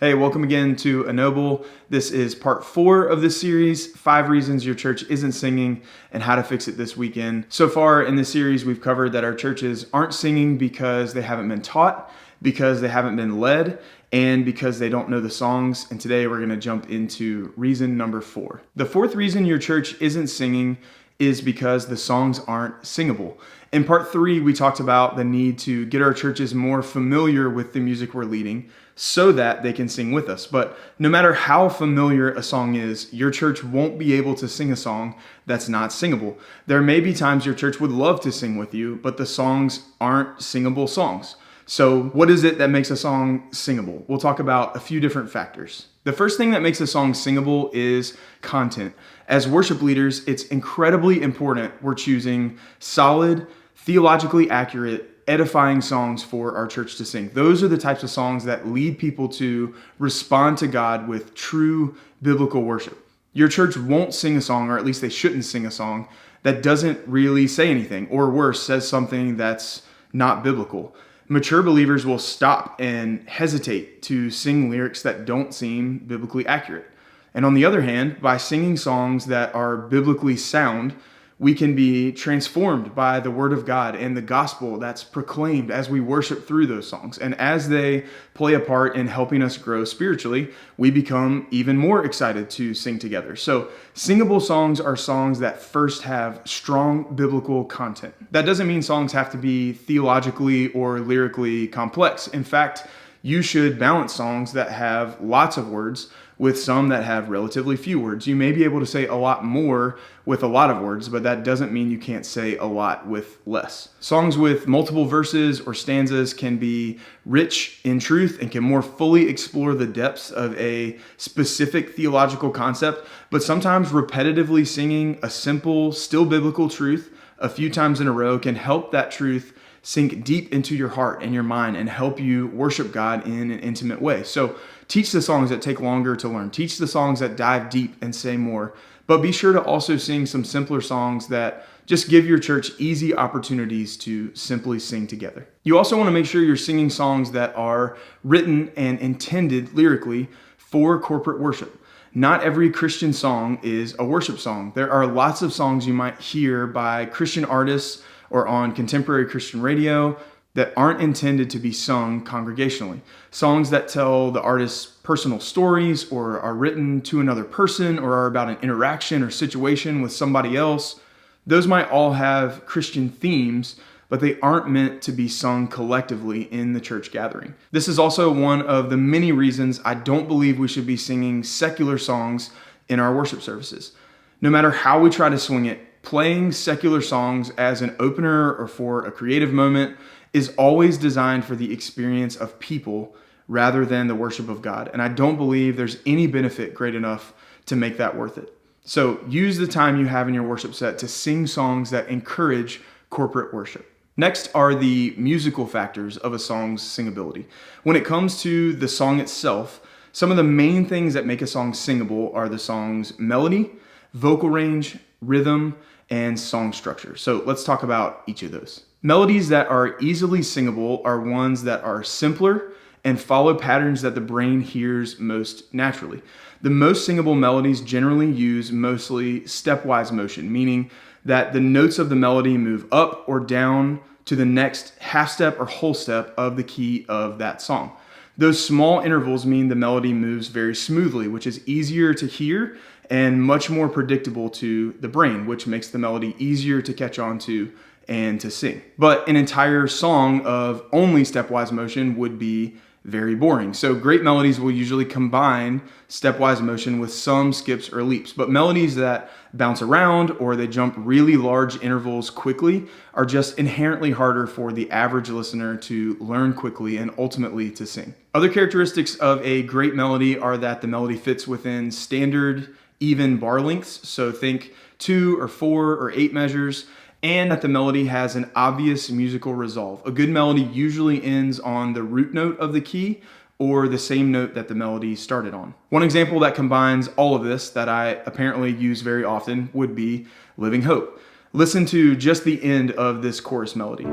Hey, welcome again to Ennoble. This is part 4 of this series, 5 reasons your church isn't singing and how to fix it this weekend. So far in this series, we've covered that our churches aren't singing because they haven't been taught, because they haven't been led, and because they don't know the songs. And today we're going to jump into reason number 4. The 4th reason your church isn't singing is because the songs aren't singable. In part 3, we talked about the need to get our churches more familiar with the music we're leading so that they can sing with us. But no matter how familiar a song is, your church won't be able to sing a song that's not singable. There may be times your church would love to sing with you, but the songs aren't singable songs. So what is it that makes a song singable? We'll talk about a few different factors. The first thing that makes a song singable is content. As worship leaders, it's incredibly important we're choosing solid, theologically accurate, edifying songs for our church to sing. Those are the types of songs that lead people to respond to God with true biblical worship. Your church won't sing a song, or at least they shouldn't sing a song, that doesn't really say anything, or worse, says something that's not biblical. Mature believers will stop and hesitate to sing lyrics that don't seem biblically accurate. And on the other hand, by singing songs that are biblically sound, we can be transformed by the word of God and the gospel that's proclaimed as we worship through those songs. And as they play a part in helping us grow spiritually, we become even more excited to sing together. So singable songs are songs that first have strong biblical content. That doesn't mean songs have to be theologically or lyrically complex. In fact, you should balance songs that have lots of words with some that have relatively few words. You may be able to say a lot more with a lot of words, but that doesn't mean you can't say a lot with less. Songs with multiple verses or stanzas can be rich in truth and can more fully explore the depths of a specific theological concept, but sometimes repetitively singing a simple, still biblical truth a few times in a row can help that truth sink deep into your heart and your mind and help you worship God in an intimate way. So teach the songs that take longer to learn. Teach the songs that dive deep and say more. But be sure to also sing some simpler songs that just give your church easy opportunities to simply sing together. You also want to make sure you're singing songs that are written and intended lyrically for corporate worship. Not every Christian song is a worship song. There are lots of songs you might hear by Christian artists or on contemporary Christian radio that aren't intended to be sung congregationally. Songs that tell the artist's personal stories or are written to another person or are about an interaction or situation with somebody else. Those might all have Christian themes, but they aren't meant to be sung collectively in the church gathering. This is also one of the many reasons I don't believe we should be singing secular songs in our worship services. No matter how we try to swing it, playing secular songs as an opener or for a creative moment is always designed for the experience of people rather than the worship of God. And I don't believe there's any benefit great enough to make that worth it. So use the time you have in your worship set to sing songs that encourage corporate worship. Next are the musical factors of a song's singability. When it comes to the song itself, some of the main things that make a song singable are the song's melody, vocal range, rhythm, and song structure. So let's talk about each of those. Melodies that are easily singable are ones that are simpler and follow patterns that the brain hears most naturally. The most singable melodies generally use mostly stepwise motion, meaning that the notes of the melody move up or down to the next half step or whole step of the key of that song. Those small intervals mean the melody moves very smoothly, which is easier to hear and much more predictable to the brain, which makes the melody easier to catch on to and to sing. But an entire song of only stepwise motion would be very boring. So great melodies will usually combine stepwise motion with some skips or leaps. But melodies that bounce around or they jump really large intervals quickly are just inherently harder for the average listener to learn quickly and ultimately to sing. Other characteristics of a great melody are that the melody fits within standard even bar lengths. So think 2 or 4 or 8 measures. And that the melody has an obvious musical resolve. A good melody usually ends on the root note of the key or the same note that the melody started on. One example that combines all of this that I apparently use very often would be Living Hope. Listen to just the end of this chorus melody.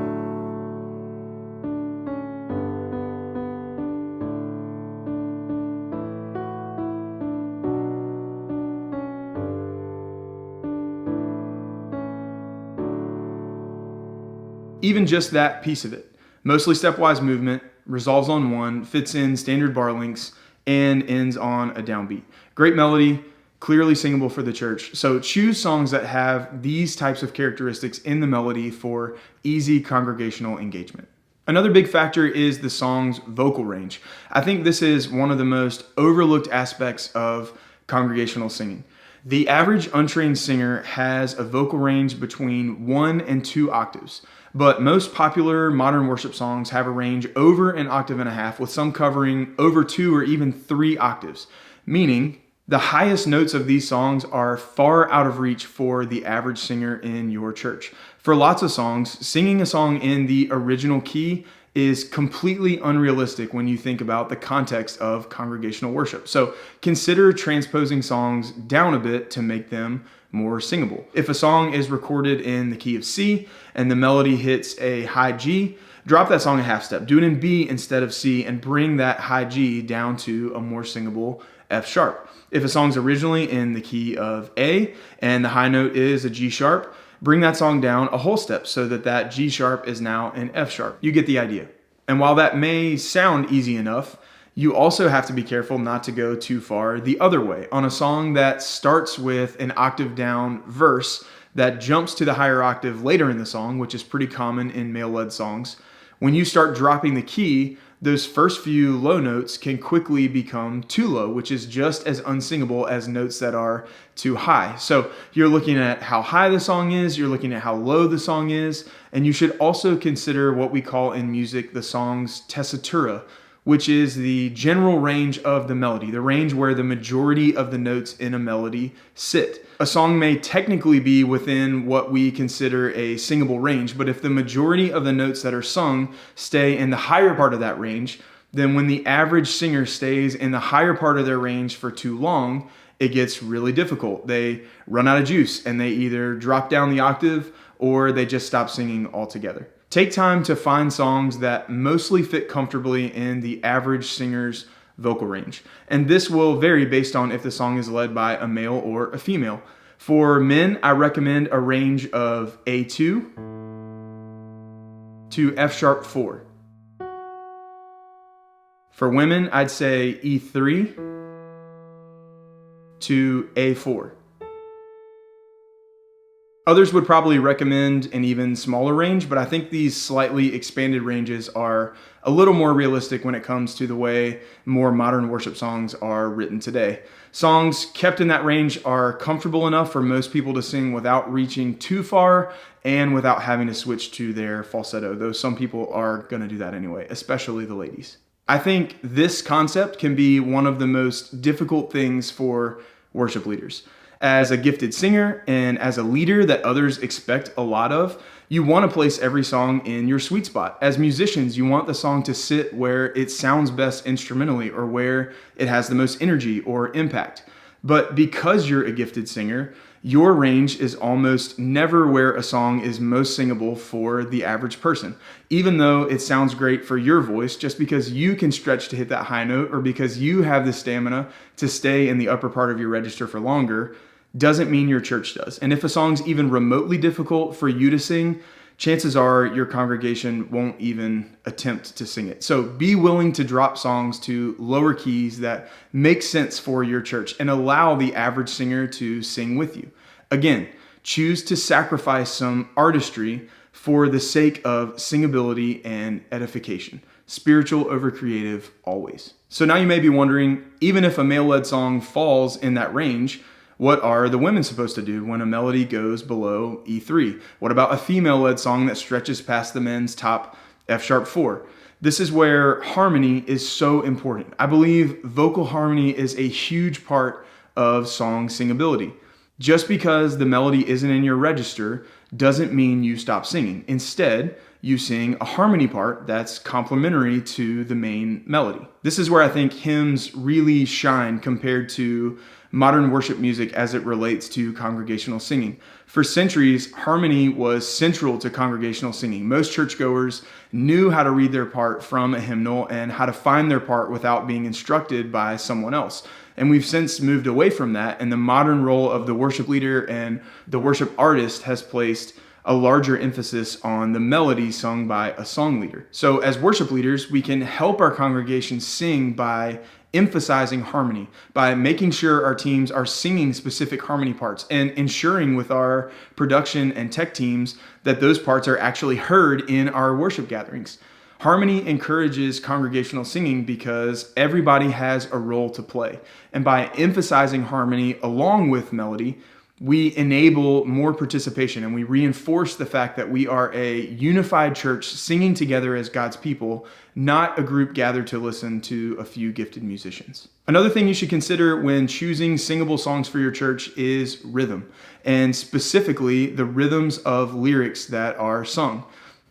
Even just that piece of it. Mostly stepwise movement, resolves on one, fits in standard bar lengths, and ends on a downbeat. Great melody, clearly singable for the church. So choose songs that have these types of characteristics in the melody for easy congregational engagement. Another big factor is the song's vocal range. I think this is one of the most overlooked aspects of congregational singing. The average untrained singer has a vocal range between 1 and 2 octaves, but most popular modern worship songs have a range over an octave and a half, with some covering over 2 or even 3 octaves, meaning the highest notes of these songs are far out of reach for the average singer in your church. For lots of songs, singing a song in the original key is completely unrealistic when you think about the context of congregational worship. So consider transposing songs down a bit to make them more singable. If a song is recorded in the key of C and the melody hits a high G, drop that song a half step. Do it in B instead of C and bring that high G down to a more singable F sharp. If a song's originally in the key of A and the high note is a G sharp, bring that song down a whole step so that that G sharp is now an F sharp. You get the idea. And while that may sound easy enough, you also have to be careful not to go too far the other way. On a song that starts with an octave down verse that jumps to the higher octave later in the song, which is pretty common in male-led songs, when you start dropping the key, those first few low notes can quickly become too low, which is just as unsingable as notes that are too high. So you're looking at how high the song is, you're looking at how low the song is, and you should also consider what we call in music the song's tessitura, which is the general range of the melody, the range where the majority of the notes in a melody sit. A song may technically be within what we consider a singable range, but if the majority of the notes that are sung stay in the higher part of that range, then when the average singer stays in the higher part of their range for too long, it gets really difficult. They run out of juice and they either drop down the octave or they just stop singing altogether. Take time to find songs that mostly fit comfortably in the average singer's vocal range. And this will vary based on if the song is led by a male or a female. For men, I recommend a range of A2 to F sharp 4. For women, I'd say E3 to A4. Others would probably recommend an even smaller range, but I think these slightly expanded ranges are a little more realistic when it comes to the way more modern worship songs are written today. Songs kept in that range are comfortable enough for most people to sing without reaching too far and without having to switch to their falsetto, though some people are going to do that anyway, especially the ladies. I think this concept can be one of the most difficult things for worship leaders. As a gifted singer and as a leader that others expect a lot of, you want to place every song in your sweet spot. As musicians, you want the song to sit where it sounds best instrumentally or where it has the most energy or impact. But because you're a gifted singer, your range is almost never where a song is most singable for the average person. Even though it sounds great for your voice, just because you can stretch to hit that high note or because you have the stamina to stay in the upper part of your register for longer, doesn't mean your church does. And if a song's even remotely difficult for you to sing, chances are your congregation won't even attempt to sing it. So be willing to drop songs to lower keys that make sense for your church and allow the average singer to sing with you. Again, choose to sacrifice some artistry for the sake of singability and edification. Spiritual over creative always. So now you may be wondering, even if a male-led song falls in that range, what are the women supposed to do when a melody goes below E3? What about a female-led song that stretches past the men's top F sharp 4? This is where harmony is so important. I believe vocal harmony is a huge part of song singability. Just because the melody isn't in your register doesn't mean you stop singing. Instead, you sing a harmony part that's complementary to the main melody. This is where I think hymns really shine compared to modern worship music as it relates to congregational singing. For centuries, harmony was central to congregational singing. Most churchgoers knew how to read their part from a hymnal and how to find their part without being instructed by someone else. And we've since moved away from that, and the modern role of the worship leader and the worship artist has placed a larger emphasis on the melody sung by a song leader. So as worship leaders, we can help our congregation sing by emphasizing harmony, by making sure our teams are singing specific harmony parts and ensuring with our production and tech teams that those parts are actually heard in our worship gatherings. Harmony encourages congregational singing because everybody has a role to play. And by emphasizing harmony along with melody, we enable more participation and we reinforce the fact that we are a unified church singing together as God's people, not a group gathered to listen to a few gifted musicians. Another thing you should consider when choosing singable songs for your church is rhythm, and specifically the rhythms of lyrics that are sung.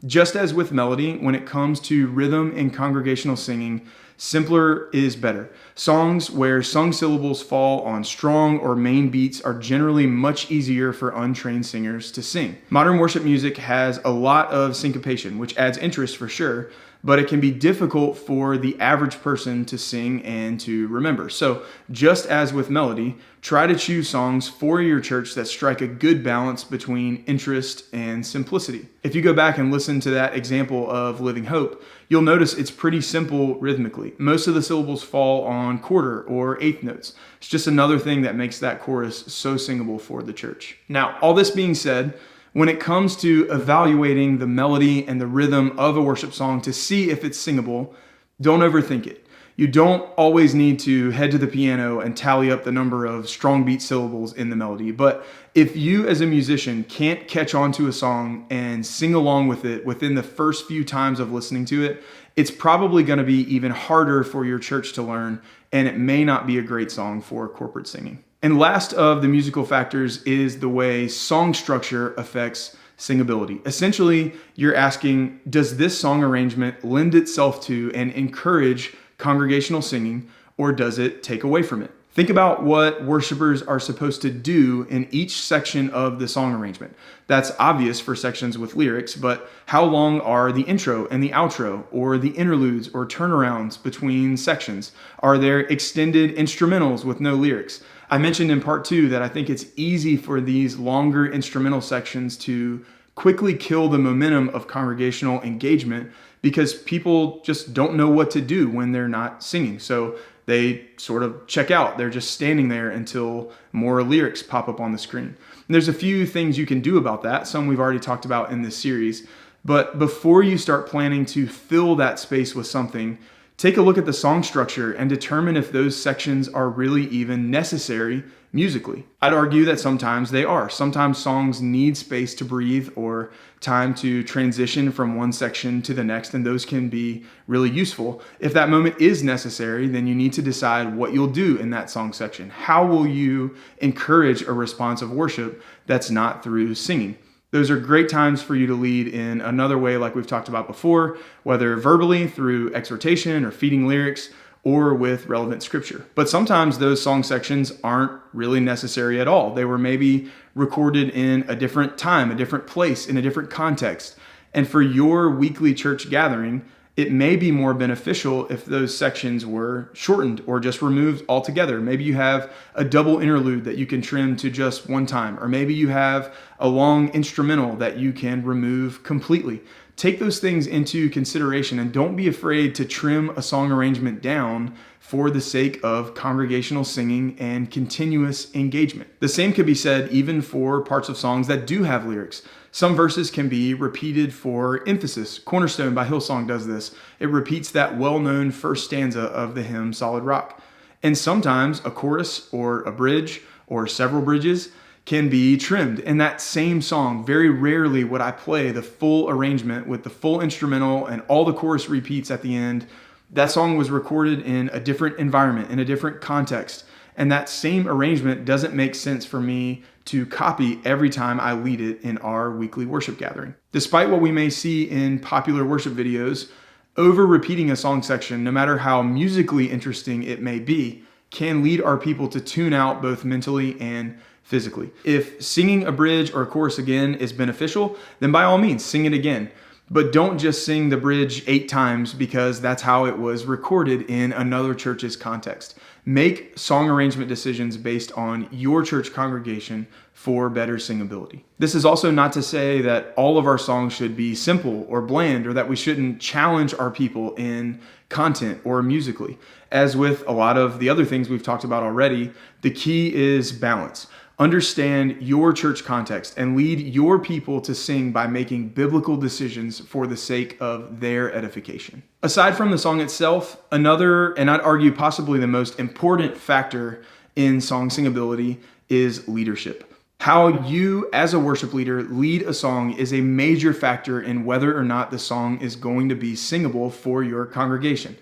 Just as with melody, when it comes to rhythm in congregational singing, simpler is better. Songs where sung syllables fall on strong or main beats are generally much easier for untrained singers to sing. Modern worship music has a lot of syncopation, which adds interest for sure, but it can be difficult for the average person to sing and to remember. So just as with melody, try to choose songs for your church that strike a good balance between interest and simplicity. If you go back and listen to that example of Living Hope, you'll notice it's pretty simple rhythmically. Most of the syllables fall on quarter or eighth notes. It's just another thing that makes that chorus so singable for the church. Now, all this being said, when it comes to evaluating the melody and the rhythm of a worship song to see if it's singable, don't overthink it. You don't always need to head to the piano and tally up the number of strong beat syllables in the melody. But if you as a musician can't catch on to a song and sing along with it within the first few times of listening to it, it's probably going to be even harder for your church to learn, and it may not be a great song for corporate singing. And last of the musical factors is the way song structure affects singability. Essentially, you're asking, does this song arrangement lend itself to and encourage congregational singing, or does it take away from it? Think about what worshipers are supposed to do in each section of the song arrangement. That's obvious for sections with lyrics, but how long are the intro and the outro, or the interludes or turnarounds between sections? Are there extended instrumentals with no lyrics? I mentioned in part 2 that I think it's easy for these longer instrumental sections to quickly kill the momentum of congregational engagement because people just don't know what to do when they're not singing. So they sort of check out. They're just standing there until more lyrics pop up on the screen. And there's a few things you can do about that. Some we've already talked about in this series. But before you start planning to fill that space with something, take a look at the song structure and determine if those sections are really even necessary musically. I'd argue that sometimes they are. Sometimes songs need space to breathe or time to transition from one section to the next, and those can be really useful. If that moment is necessary, then you need to decide what you'll do in that song section. How will you encourage a response of worship that's not through singing? Those are great times for you to lead in another way like we've talked about before, whether verbally through exhortation or feeding lyrics or with relevant scripture. But sometimes those song sections aren't really necessary at all. They were maybe recorded in a different time, a different place, in a different context. And for your weekly church gathering, it may be more beneficial if those sections were shortened or just removed altogether. Maybe you have a double interlude that you can trim to just one time, or maybe you have a long instrumental that you can remove completely. Take those things into consideration and don't be afraid to trim a song arrangement down for the sake of congregational singing and continuous engagement. The same could be said even for parts of songs that do have lyrics. Some verses can be repeated for emphasis. Cornerstone by Hillsong does this. It repeats that well-known first stanza of the hymn Solid Rock. And sometimes a chorus or a bridge or several bridges can be trimmed. In that same song, very rarely would I play the full arrangement with the full instrumental and all the chorus repeats at the end. That song was recorded in a different environment, in a different context. And that same arrangement doesn't make sense for me to copy every time I lead it in our weekly worship gathering. Despite what we may see in popular worship videos, over repeating a song section, no matter how musically interesting it may be, can lead our people to tune out both mentally and physically. If singing a bridge or a chorus again is beneficial, then by all means, sing it again. But don't just sing the bridge 8 times because that's how it was recorded in another church's context. Make song arrangement decisions based on your church congregation for better singability. This is also not to say that all of our songs should be simple or bland, or that we shouldn't challenge our people in content or musically. As with a lot of the other things we've talked about already, the key is balance. Understand your church context and lead your people to sing by making biblical decisions for the sake of their edification. Aside from the song itself, another, and I'd argue possibly the most important factor in song singability is leadership. How you, as a worship leader, lead a song is a major factor in whether or not the song is going to be singable for your congregation.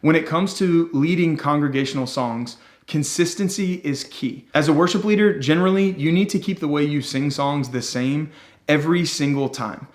When it comes to leading congregational songs, consistency is key. As a worship leader, generally, you need to keep the way you sing songs the same every single time.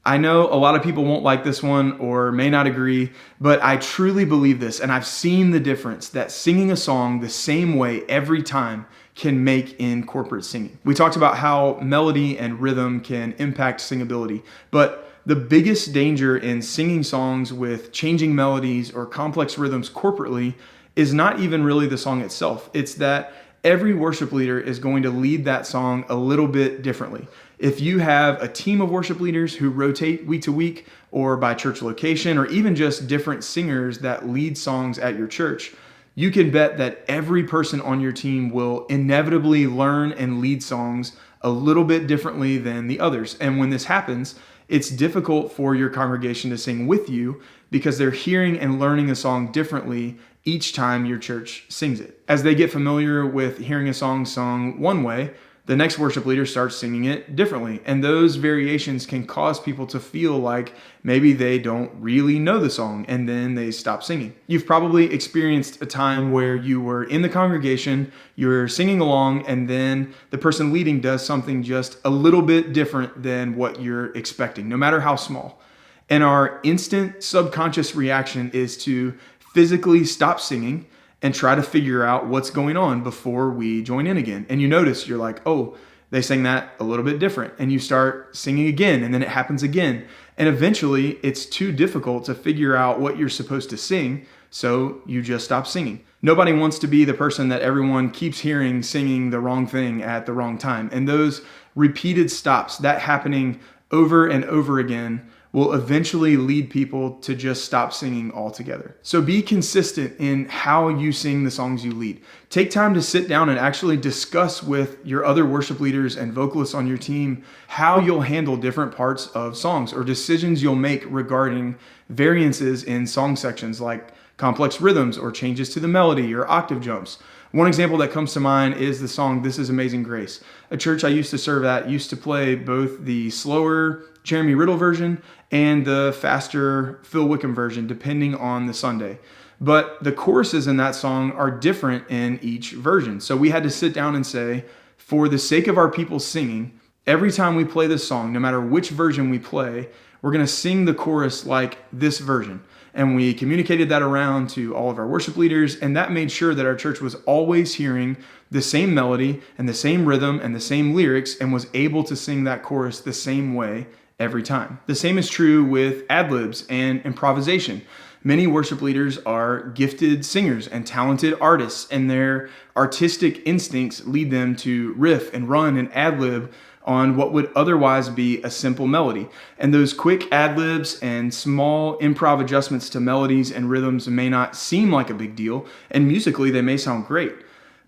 I know a lot of people won't like this one or may not agree, but I truly believe this, and I've seen the difference that singing a song the same way every time can make in corporate singing. We talked about how melody and rhythm can impact singability, but the biggest danger in singing songs with changing melodies or complex rhythms corporately is not even really the song itself. It's that every worship leader is going to lead that song a little bit differently. If you have a team of worship leaders who rotate week to week, or by church location, or even just different singers that lead songs at your church, you can bet that every person on your team will inevitably learn and lead songs a little bit differently than the others. And when this happens, it's difficult for your congregation to sing with you because they're hearing and learning a song differently each time your church sings it. As they get familiar with hearing a song sung one way, the next worship leader starts singing it differently. And those variations can cause people to feel like maybe they don't really know the song, and then they stop singing. You've probably experienced a time where you were in the congregation, you're singing along, and then the person leading does something just a little bit different than what you're expecting, no matter how small. And our instant subconscious reaction is to physically stop singing and try to figure out what's going on before we join in again. And you notice, you're like, oh, they sang that a little bit different. And you start singing again, and then it happens again. And eventually it's too difficult to figure out what you're supposed to sing, so you just stop singing. Nobody wants to be the person that everyone keeps hearing singing the wrong thing at the wrong time. And those repeated stops, that happening over and over again, will eventually lead people to just stop singing altogether. So be consistent in how you sing the songs you lead. Take time to sit down and actually discuss with your other worship leaders and vocalists on your team how you'll handle different parts of songs, or decisions you'll make regarding variances in song sections like complex rhythms or changes to the melody or octave jumps. One example that comes to mind is the song "This Is Amazing Grace." A church I used to serve at used to play both the slower Jeremy Riddle version and the faster Phil Wickham version, depending on the Sunday. But the choruses in that song are different in each version. So we had to sit down and say, for the sake of our people singing, every time we play this song, no matter which version we play, we're going to sing the chorus like this version. And we communicated that around to all of our worship leaders, and that made sure that our church was always hearing the same melody and the same rhythm and the same lyrics, and was able to sing that chorus the same way every time. The same is true with ad-libs and improvisation. Many worship leaders are gifted singers and talented artists, and their artistic instincts lead them to riff and run and ad-lib on what would otherwise be a simple melody. And those quick ad-libs and small improv adjustments to melodies and rhythms may not seem like a big deal, and musically they may sound great,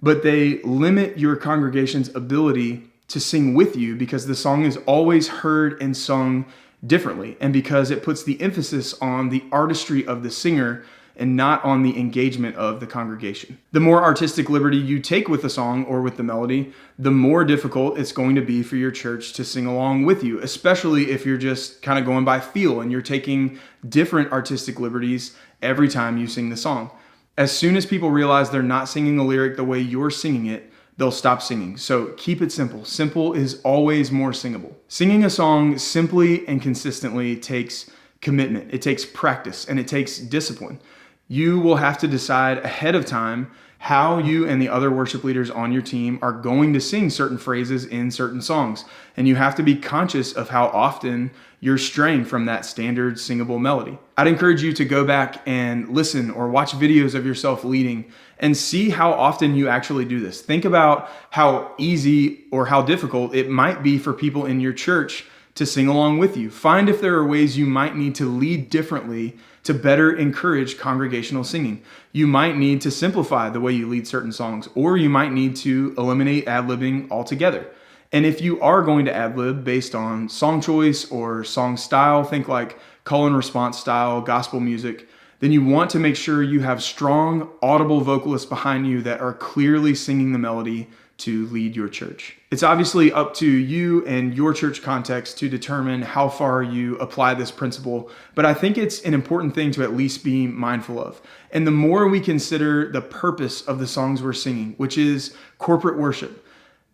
but they limit your congregation's ability to sing with you because the song is always heard and sung differently, and because it puts the emphasis on the artistry of the singer and not on the engagement of the congregation. The more artistic liberty you take with the song or with the melody, the more difficult it's going to be for your church to sing along with you, especially if you're just kind of going by feel and you're taking different artistic liberties every time you sing the song. As soon as people realize they're not singing the lyric the way you're singing it, they'll stop singing. So keep it simple. Simple is always more singable. Singing a song simply and consistently takes commitment. It takes practice, and it takes discipline. You will have to decide ahead of time how you and the other worship leaders on your team are going to sing certain phrases in certain songs. And you have to be conscious of how often you're straying from that standard singable melody. I'd encourage you to go back and listen or watch videos of yourself leading and see how often you actually do this. Think about how easy or how difficult it might be for people in your church to sing along with you. Find if there are ways you might need to lead differently to better encourage congregational singing. You might need to simplify the way you lead certain songs, or you might need to eliminate ad-libbing altogether. And if you are going to ad-lib based on song choice or song style, think like call and response style, gospel music, then you want to make sure you have strong, audible vocalists behind you that are clearly singing the melody to lead your church. It's obviously up to you and your church context to determine how far you apply this principle, but I think it's an important thing to at least be mindful of. And the more we consider the purpose of the songs we're singing, which is corporate worship,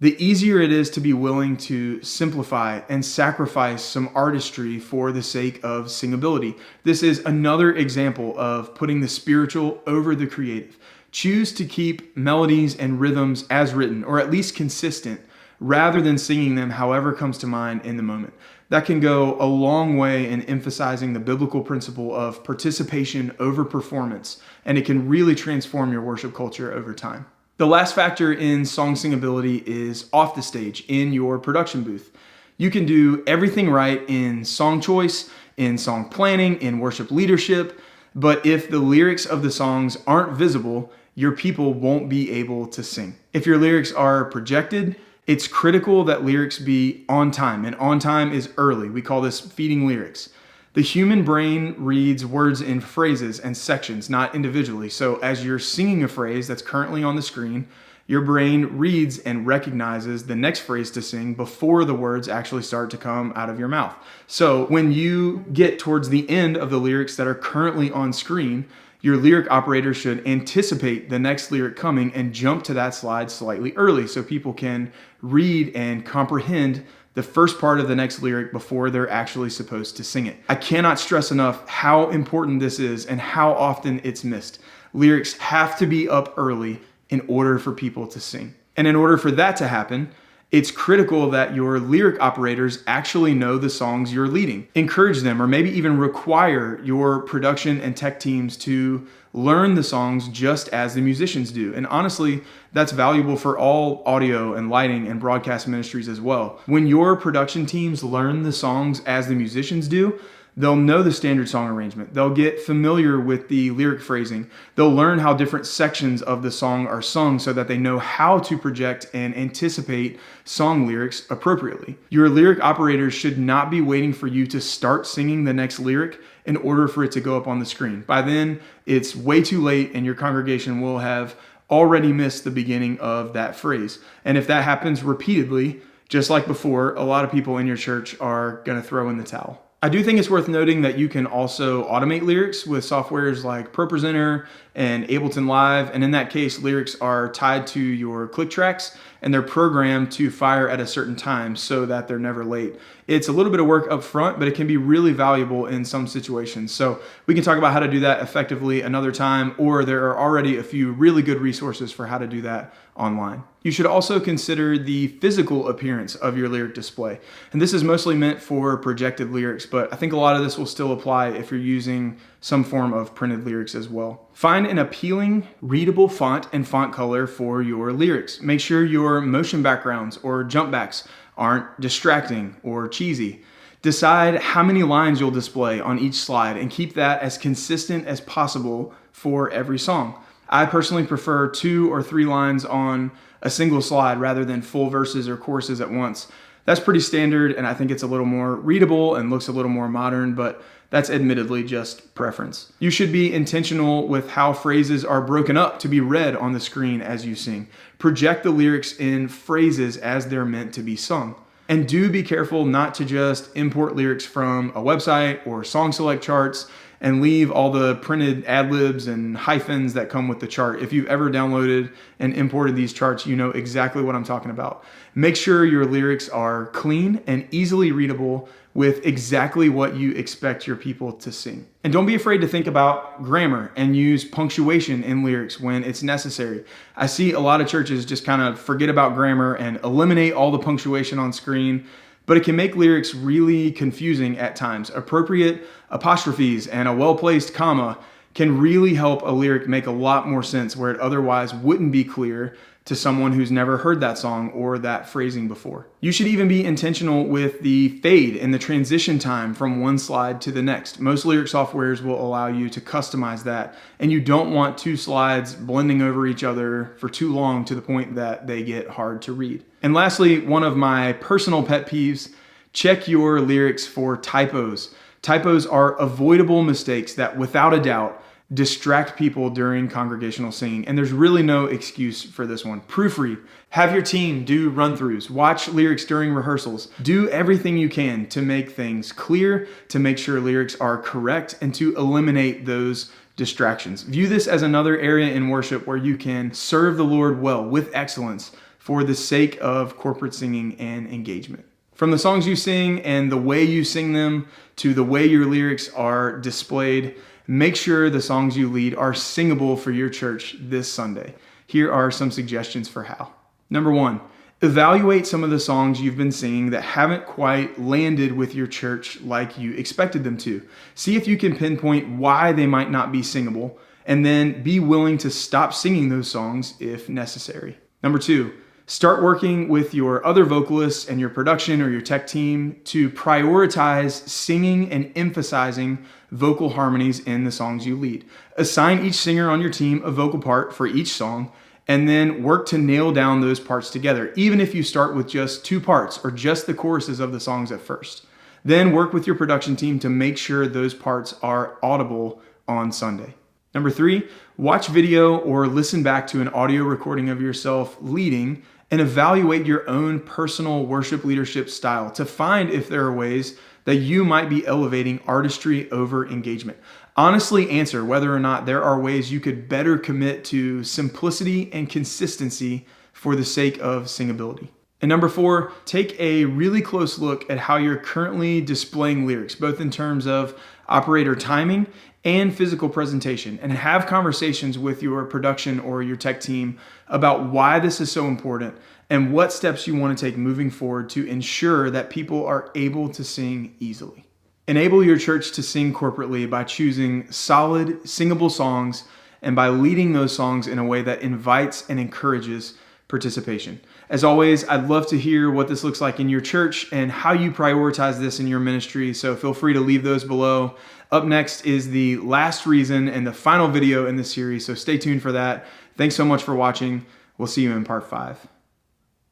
the easier it is to be willing to simplify and sacrifice some artistry for the sake of singability. This is another example of putting the spiritual over the creative. Choose to keep melodies and rhythms as written, or at least consistent, rather than singing them however comes to mind in the moment. That can go a long way in emphasizing the biblical principle of participation over performance, and it can really transform your worship culture over time. The last factor in song singability is off the stage, in your production booth. You can do everything right in song choice, in song planning, in worship leadership, but if the lyrics of the songs aren't visible, your people won't be able to sing. If your lyrics are projected, it's critical that lyrics be on time, and on time is early. We call this feeding lyrics. The human brain reads words in phrases and sections, not individually. So as you're singing a phrase that's currently on the screen, your brain reads and recognizes the next phrase to sing before the words actually start to come out of your mouth. So when you get towards the end of the lyrics that are currently on screen, your lyric operator should anticipate the next lyric coming and jump to that slide slightly early so people can read and comprehend the first part of the next lyric before they're actually supposed to sing it. I cannot stress enough how important this is and how often it's missed. Lyrics have to be up early in order for people to sing. And in order for that to happen, it's critical that your lyric operators actually know the songs you're leading. Encourage them, or maybe even require your production and tech teams to learn the songs just as the musicians do. And honestly, that's valuable for all audio and lighting and broadcast ministries as well. When your production teams learn the songs as the musicians do, they'll know the standard song arrangement. They'll get familiar with the lyric phrasing. They'll learn how different sections of the song are sung so that they know how to project and anticipate song lyrics appropriately. Your lyric operators should not be waiting for you to start singing the next lyric in order for it to go up on the screen. By then, it's way too late and your congregation will have already missed the beginning of that phrase. And if that happens repeatedly, just like before, a lot of people in your church are going to throw in the towel. I do think it's worth noting that you can also automate lyrics with softwares like ProPresenter and Ableton Live. And in that case, lyrics are tied to your click tracks and they're programmed to fire at a certain time so that they're never late. It's a little bit of work up front, but it can be really valuable in some situations. So we can talk about how to do that effectively another time, or there are already a few really good resources for how to do that online. You should also consider the physical appearance of your lyric display. And this is mostly meant for projected lyrics, but I think a lot of this will still apply if you're using some form of printed lyrics as well. Find an appealing, readable font and font color for your lyrics. Make sure your motion backgrounds or jump backs aren't distracting or cheesy. Decide how many lines you'll display on each slide and keep that as consistent as possible for every song. I personally prefer 2 or 3 lines on a single slide rather than full verses or choruses at once. That's pretty standard, and I think it's a little more readable and looks a little more modern, but that's admittedly just preference. You should be intentional with how phrases are broken up to be read on the screen as you sing. Project the lyrics in phrases as they're meant to be sung. And do be careful not to just import lyrics from a website or song select charts and leave all the printed ad libs and hyphens that come with the chart. If you've ever downloaded and imported these charts, you know exactly what I'm talking about. Make sure your lyrics are clean and easily readable with exactly what you expect your people to sing. And don't be afraid to think about grammar and use punctuation in lyrics when it's necessary. I see a lot of churches just kind of forget about grammar and eliminate all the punctuation on screen, but it can make lyrics really confusing at times. Appropriate apostrophes and a well-placed comma can really help a lyric make a lot more sense where it otherwise wouldn't be clear to someone who's never heard that song or that phrasing before. You should even be intentional with the fade and the transition time from one slide to the next. Most lyric softwares will allow you to customize that, and you don't want two slides blending over each other for too long to the point that they get hard to read. And lastly, one of my personal pet peeves, check your lyrics for typos. Typos are avoidable mistakes that, without a doubt, distract people during congregational singing. And there's really no excuse for this one. Proofread. Have your team do run-throughs. Watch lyrics during rehearsals. Do everything you can to make things clear, to make sure lyrics are correct, and to eliminate those distractions. View this as another area in worship where you can serve the Lord well with excellence for the sake of corporate singing and engagement. From the songs you sing and the way you sing them to the way your lyrics are displayed, make sure the songs you lead are singable for your church this Sunday. Here are some suggestions for how. Number one, evaluate some of the songs you've been singing that haven't quite landed with your church like you expected them to. See if you can pinpoint why they might not be singable, and then be willing to stop singing those songs if necessary. Number two, start working with your other vocalists and your production or your tech team to prioritize singing and emphasizing vocal harmonies in the songs you lead. Assign each singer on your team a vocal part for each song, and then work to nail down those parts together, even if you start with just two parts or just the choruses of the songs at first. Then work with your production team to make sure those parts are audible on Sunday. Number three, watch video or listen back to an audio recording of yourself leading and evaluate your own personal worship leadership style to find if there are ways that you might be elevating artistry over engagement. Honestly answer whether or not there are ways you could better commit to simplicity and consistency for the sake of singability. And number four, take a really close look at how you're currently displaying lyrics, both in terms of operator timing and physical presentation, and have conversations with your production or your tech team about why this is so important and what steps you want to take moving forward to ensure that people are able to sing easily. Enable your church to sing corporately by choosing solid, singable songs and by leading those songs in a way that invites and encourages participation. As always, I'd love to hear what this looks like in your church and how you prioritize this in your ministry, so feel free to leave those below. Up next is the last reason and the final video in this series, so stay tuned for that. Thanks so much for watching. We'll see you in part 5.